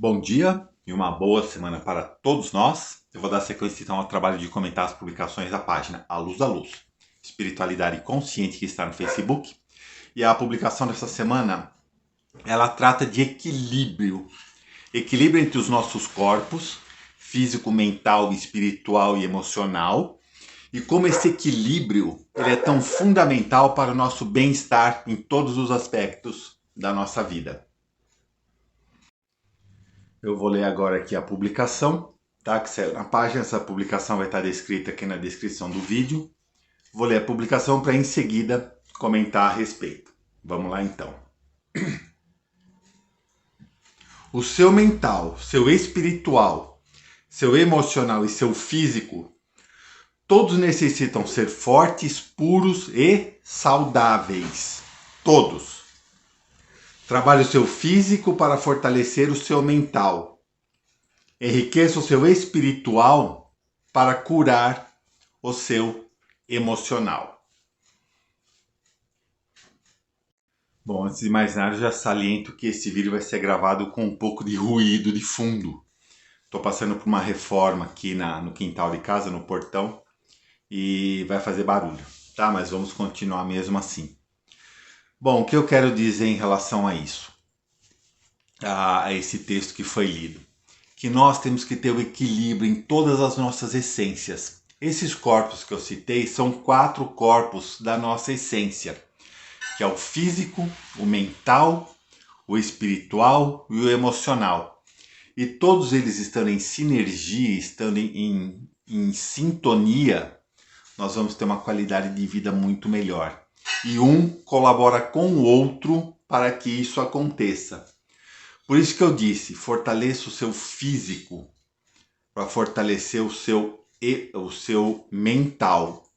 Bom dia e uma boa semana para todos nós. Eu vou dar sequência então ao trabalho de comentar as publicações da página A Luz da Luz, Espiritualidade Consciente, que está no Facebook. E a publicação dessa semana, ela trata de equilíbrio. Equilíbrio entre os nossos corpos, físico, mental, espiritual e emocional. E como esse equilíbrio ele é tão fundamental para o nosso bem-estar em todos os aspectos da nossa vida. Eu vou ler agora aqui a publicação, tá? Que saiu na página. Essa publicação vai estar descrita aqui na descrição do vídeo. Vou ler a publicação para em seguida comentar a respeito. Vamos lá então. O seu mental, seu espiritual, seu emocional e seu físico, todos necessitam ser fortes, puros e saudáveis. Todos. Trabalhe o seu físico para fortalecer o seu mental. Enriqueça o seu espiritual para curar o seu emocional. Bom, antes de mais nada, eu já saliento que esse vídeo vai ser gravado com um pouco de ruído de fundo. Estou passando por uma reforma aqui no quintal de casa, no portão, e vai fazer barulho, tá? Mas vamos continuar mesmo assim. Bom, o que eu quero dizer em relação a isso? A esse texto que foi lido? Que nós temos que ter o equilíbrio em todas as nossas essências. Esses corpos que eu citei são 4 corpos da nossa essência, que é o físico, o mental, o espiritual e o emocional. E todos eles estando em sinergia, estando em sintonia, nós vamos ter uma qualidade de vida muito melhor. E um colabora com o outro para que isso aconteça. Por isso que eu disse, fortaleça o seu físico para fortalecer o seu mental.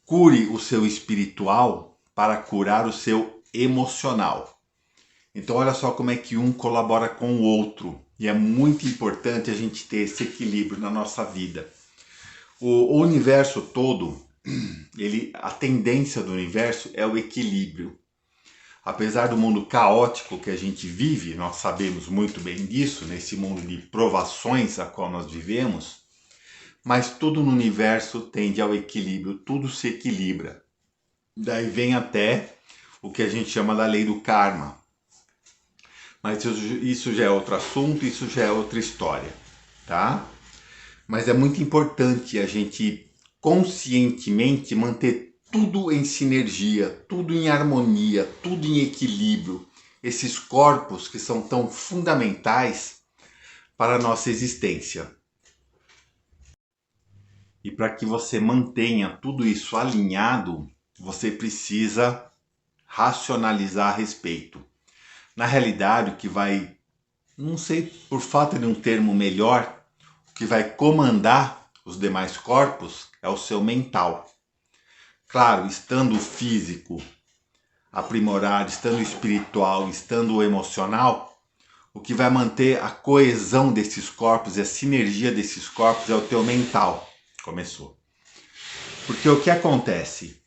Cure o seu espiritual para curar o seu emocional. Então olha só como é que um colabora com o outro. E é muito importante a gente ter esse equilíbrio na nossa vida. O universo todo, a tendência do universo é o equilíbrio. Apesar do mundo caótico que a gente vive, nós sabemos muito bem disso, nesse mundo de provações a qual nós vivemos, mas tudo no universo tende ao equilíbrio, tudo se equilibra. Daí vem até o que a gente chama da lei do karma. Mas isso já é outro assunto, isso já é outra história, tá? Mas é muito importante a gente conscientemente manter tudo em sinergia, tudo em harmonia, tudo em equilíbrio. Esses corpos que são tão fundamentais para a nossa existência. E para que você mantenha tudo isso alinhado, você precisa racionalizar a respeito. Na realidade, o que vai, não sei por falta de um termo melhor, o que vai comandar os demais corpos é o seu mental. Claro, estando o físico aprimorado, estando o espiritual, estando o emocional, o que vai manter a coesão desses corpos e a sinergia desses corpos é o teu mental. Começou. Porque o que acontece?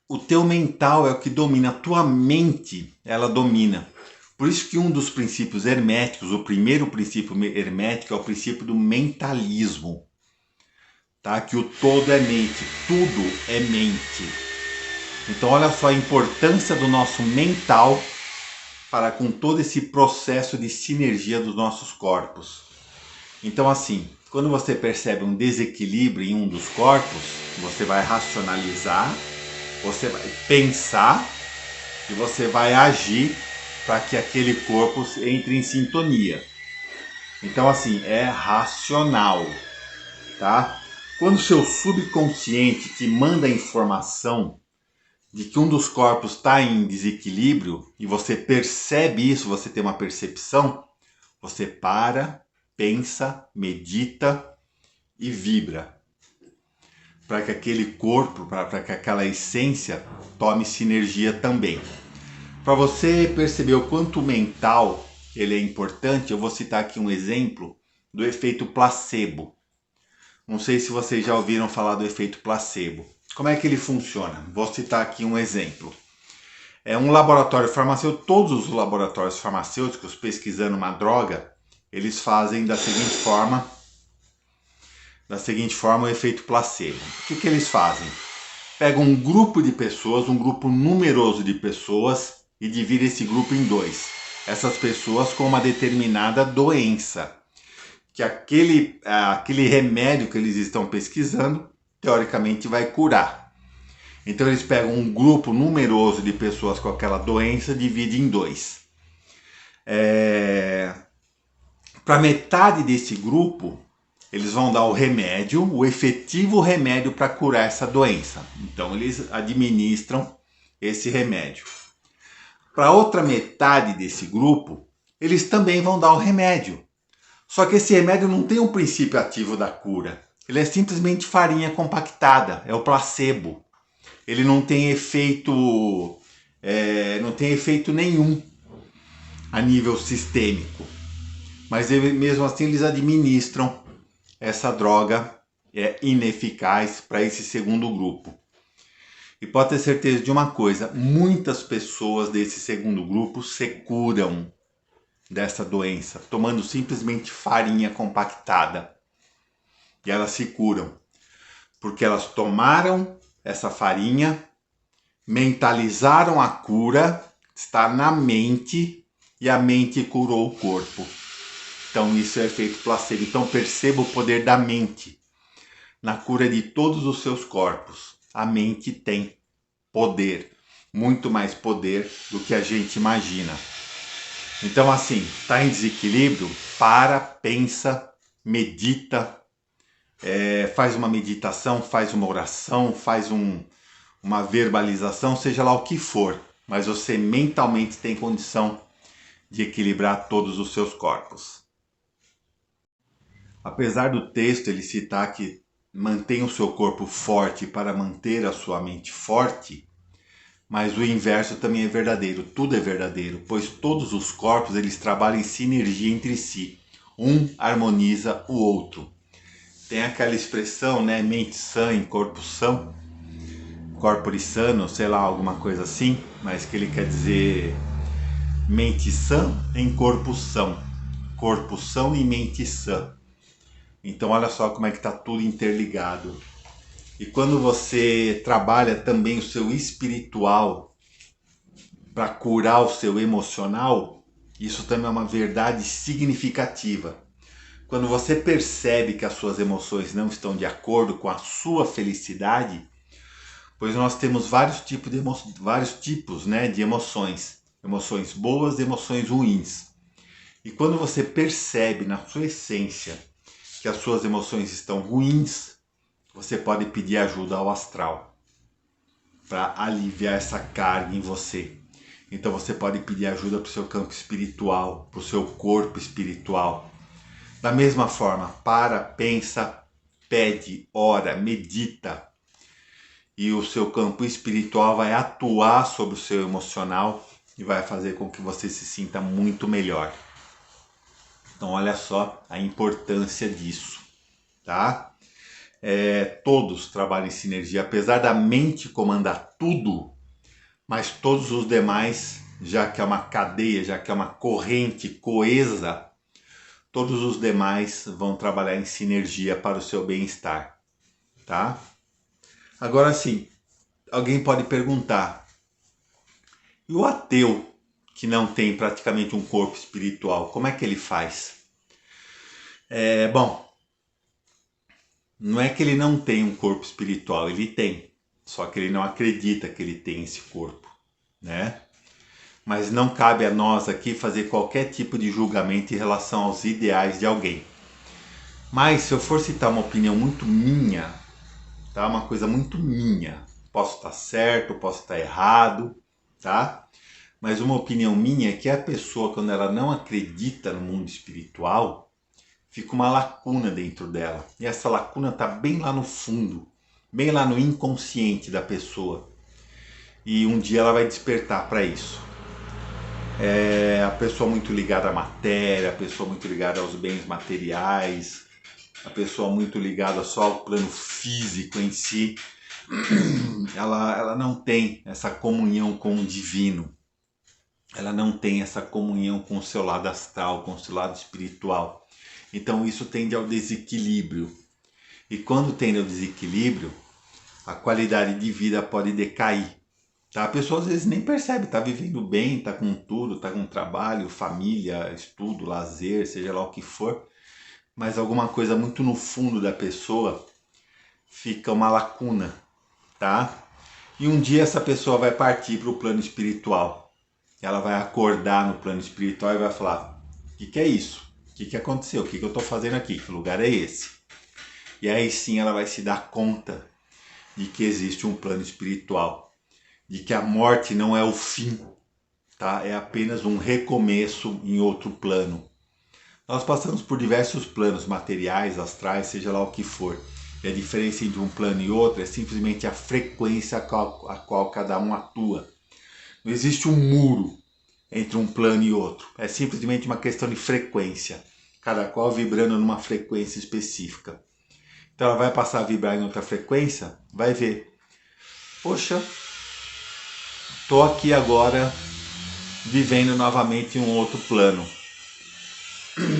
O teu mental é o que domina, a tua mente, ela domina. Por isso que um dos princípios herméticos, o primeiro princípio hermético é o princípio do mentalismo. Tá? Que o todo é mente, tudo é mente. Então olha só a importância do nosso mental para com todo esse processo de sinergia dos nossos corpos. Então assim, quando você percebe um desequilíbrio em um dos corpos, você vai racionalizar, você vai pensar e você vai agir para que aquele corpo entre em sintonia. Então assim, é racional, tá? Quando o seu subconsciente te manda a informação de que um dos corpos está em desequilíbrio e você percebe isso, você tem uma percepção, você para, pensa, medita e vibra para que aquele corpo, para que aquela essência tome sinergia também. Para você perceber o quanto o mental ele é importante, eu vou citar aqui um exemplo do efeito placebo. Não sei se vocês já ouviram falar do efeito placebo. Como é que ele funciona? Vou citar aqui um exemplo. É um laboratório farmacêutico, todos os laboratórios farmacêuticos pesquisando uma droga, eles fazem da seguinte forma o efeito placebo. O que eles fazem? Pegam um grupo de pessoas, um grupo numeroso de pessoas e dividem esse grupo em dois. Essas pessoas com uma determinada doença, que aquele remédio que eles estão pesquisando, teoricamente vai curar. Então eles pegam um grupo numeroso de pessoas com aquela doença e dividem em dois. Para metade desse grupo, eles vão dar o remédio, o efetivo remédio para curar essa doença. Então eles administram esse remédio. Para outra metade desse grupo, eles também vão dar o remédio. Só que esse remédio não tem um princípio ativo da cura. Ele é simplesmente farinha compactada, é o placebo. Ele não tem efeito, nenhum a nível sistêmico. Mas mesmo assim eles administram essa droga ineficaz para esse segundo grupo. E pode ter certeza de uma coisa, muitas pessoas desse segundo grupo se curam dessa doença, tomando simplesmente farinha compactada. E elas se curam, porque elas tomaram essa farinha, mentalizaram a cura, está na mente, e a mente curou o corpo. Então isso é efeito placebo. Então perceba o poder da mente na cura de todos os seus corpos. A mente tem poder, muito mais poder do que a gente imagina. Então assim, está em desequilíbrio? Para, pensa, medita, faz uma meditação, faz uma oração, faz uma verbalização, seja lá o que for, mas você mentalmente tem condição de equilibrar todos os seus corpos. Apesar do texto ele citar que mantenha o seu corpo forte para manter a sua mente forte, mas o inverso também é verdadeiro, tudo é verdadeiro, pois todos os corpos eles trabalham em sinergia entre si, um harmoniza o outro. Tem aquela expressão, né, mente sã em corpo são, corpore sano, sei lá, alguma coisa assim, mas que ele quer dizer mente sã em corpo são e mente sã. Então olha só como é que está tudo interligado. E quando você trabalha também o seu espiritual para curar o seu emocional, isso também é uma verdade significativa. Quando você percebe que as suas emoções não estão de acordo com a sua felicidade, pois nós temos vários tipos de emoções. Emoções boas e emoções ruins. E quando você percebe na sua essência que as suas emoções estão ruins, você pode pedir ajuda ao astral para aliviar essa carga em você. Então você pode pedir ajuda para o seu campo espiritual, para o seu corpo espiritual. Da mesma forma, para, pensa, pede, ora, medita. E o seu campo espiritual vai atuar sobre o seu emocional e vai fazer com que você se sinta muito melhor. Então olha só a importância disso, tá? Todos trabalham em sinergia, apesar da mente comandar tudo, mas todos os demais, já que é uma cadeia, já que é uma corrente coesa, todos os demais vão trabalhar em sinergia para o seu bem-estar, tá? Agora sim, alguém pode perguntar, e o ateu que não tem praticamente um corpo espiritual, como é que ele faz? Bom, não é que ele não tem um corpo espiritual, ele tem, só que ele não acredita que ele tem esse corpo, né? Mas não cabe a nós aqui fazer qualquer tipo de julgamento em relação aos ideais de alguém. Mas se eu for citar uma opinião muito minha, tá? Uma coisa muito minha, posso estar certo, posso estar errado, tá? Mas uma opinião minha é que a pessoa, quando ela não acredita no mundo espiritual, fica uma lacuna dentro dela. E essa lacuna está bem lá no fundo, bem lá no inconsciente da pessoa. E um dia ela vai despertar para isso. A pessoa muito ligada à matéria, a pessoa muito ligada aos bens materiais, a pessoa muito ligada só ao plano físico em si, ela não tem essa comunhão com o divino, ela não tem essa comunhão com o seu lado astral, com o seu lado espiritual. Então isso tende ao desequilíbrio. E quando tende ao desequilíbrio, a qualidade de vida pode decair. Tá? A pessoa às vezes nem percebe, está vivendo bem, está com tudo, está com trabalho, família, estudo, lazer, seja lá o que for, mas alguma coisa muito no fundo da pessoa fica uma lacuna, tá? E um dia essa pessoa vai partir para o plano espiritual. Ela vai acordar no plano espiritual e vai falar: o que é isso? O que aconteceu? O que eu estou fazendo aqui? Que lugar é esse? E aí sim ela vai se dar conta de que existe um plano espiritual, de que a morte não é o fim, tá? É apenas um recomeço em outro plano. Nós passamos por diversos planos materiais, astrais, seja lá o que for. E a diferença entre um plano e outro é simplesmente a frequência a qual cada um atua. Não existe um muro entre um plano e outro. É simplesmente uma questão de frequência, cada qual vibrando numa frequência específica. Então ela vai passar a vibrar em outra frequência, vai ver: poxa, tô aqui agora vivendo novamente em um outro plano.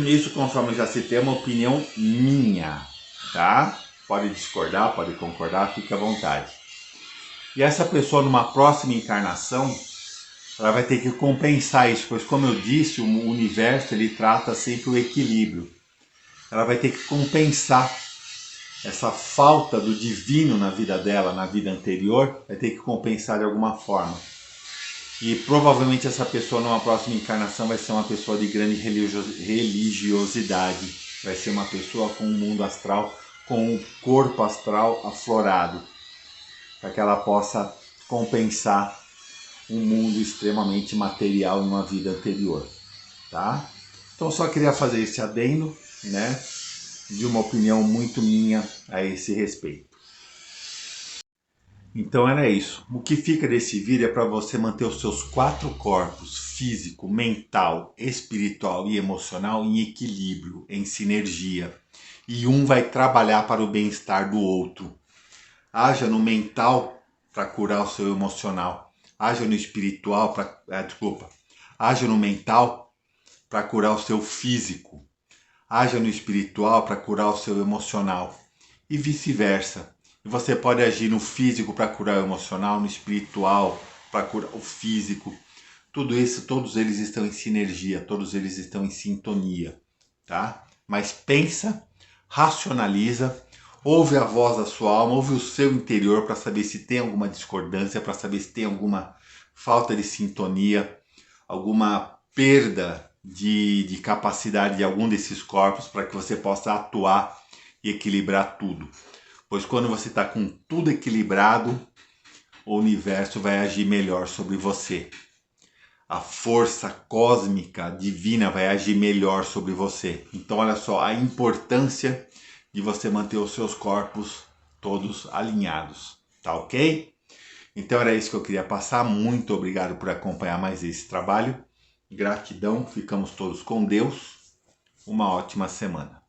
Isso, conforme eu já citei, é uma opinião minha, tá? Pode discordar, pode concordar, fique à vontade. E essa pessoa, numa próxima encarnação, ela vai ter que compensar isso, pois, como eu disse, o universo ele trata sempre o equilíbrio. Ela vai ter que compensar essa falta do divino na vida dela, na vida anterior, vai ter que compensar de alguma forma. E provavelmente essa pessoa numa próxima encarnação vai ser uma pessoa de grande religiosidade. Vai ser uma pessoa com um mundo astral, com um corpo astral aflorado, para que ela possa compensar um mundo extremamente material em uma vida anterior, tá? Então só queria fazer esse adendo, né, de uma opinião muito minha a esse respeito. Então era isso. O que fica desse vídeo é para você manter os seus 4 corpos, físico, mental, espiritual e emocional, em equilíbrio, em sinergia. E um vai trabalhar para o bem-estar do outro. Haja no mental para curar o seu emocional. Haja no espiritual para... Haja no mental para curar o seu físico. Haja no espiritual para curar o seu emocional. E vice-versa. E você pode agir no físico para curar o emocional, no espiritual para curar o físico. Tudo isso, todos eles estão em sinergia, todos eles estão em sintonia, tá? Mas pensa, racionaliza, ouve a voz da sua alma, ouve o seu interior para saber se tem alguma discordância, para saber se tem alguma falta de sintonia, alguma perda de capacidade de algum desses corpos, para que você possa atuar e equilibrar tudo. Pois quando você está com tudo equilibrado, o universo vai agir melhor sobre você. A força cósmica divina vai agir melhor sobre você. Então olha só a importância de você manter os seus corpos todos alinhados, tá ok? Então era isso que eu queria passar. Muito obrigado por acompanhar mais esse trabalho. Gratidão, ficamos todos com Deus. Uma ótima semana.